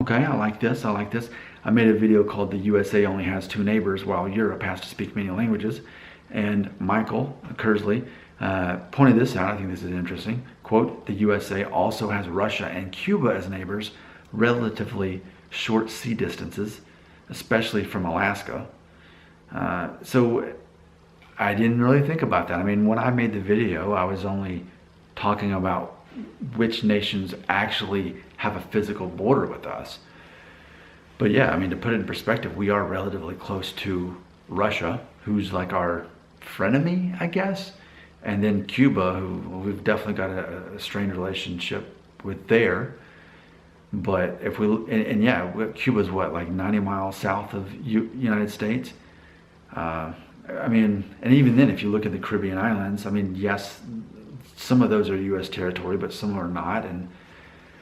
okay, I like this, I like this. I made a video called "The USA Only Has Two Neighbors While Europe Has to Speak Many Languages." And Michael Kersley pointed this out. I think this is interesting. Quote, "The USA also has Russia and Cuba as neighbors, relatively short sea distances, especially from Alaska." So I didn't really think about that. I mean, when I made the video, I was only talking about which nations actually have a physical border with us. But yeah, I mean, to put it in perspective, we are relatively close to Russia, who's like our frenemy, I guess. And then Cuba, who we've definitely got a strained relationship with there. But if we, and yeah, Cuba's what, like 90 miles south of United States? I mean, and even then, if you look at the Caribbean islands, I mean, yes, some of those are U.S. territory, but some are not. And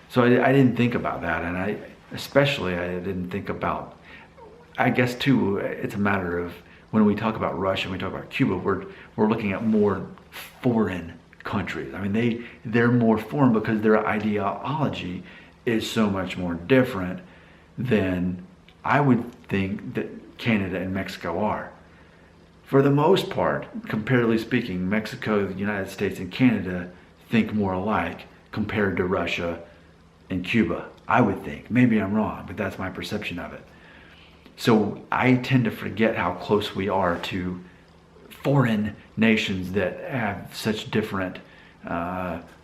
so I didn't think about that. And I didn't think about, I guess too, it's a matter of when we talk about Russia, when we talk about Cuba, we're looking at more foreign countries. I mean, they're more foreign because their ideology is so much more different than I would think that Canada and Mexico are. For the most part, comparatively speaking, Mexico, the United States, and Canada think more alike compared to Russia and Cuba, I would think. Maybe I'm wrong, but that's my perception of it. So I tend to forget how close we are to foreign nations that have such different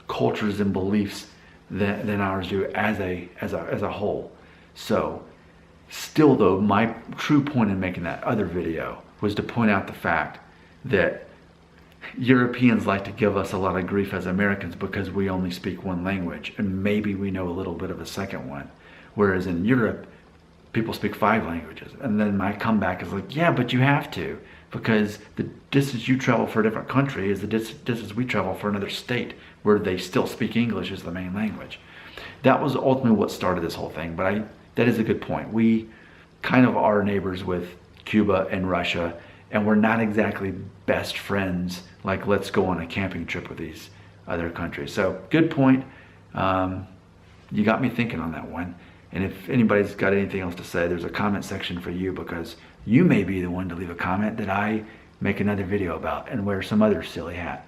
cultures and beliefs than ours do as a whole. So still though, my true point in making that other video was to point out the fact that Europeans like to give us a lot of grief as Americans because we only speak one language and maybe we know a little bit of a second one. Whereas in Europe, people speak 5 languages. And then my comeback is like, yeah, but you have to, because the distance you travel for a different country is the distance we travel for another state where they still speak English as the main language. That was ultimately what started this whole thing, but that is a good point. We kind of are neighbors with Cuba and Russia, and we're not exactly best friends, like let's go on a camping trip with these other countries. So good point. You got me thinking on that one. And if anybody's got anything else to say, there's a comment section for you, because you may be the one to leave a comment that I make another video about and wear some other silly hat.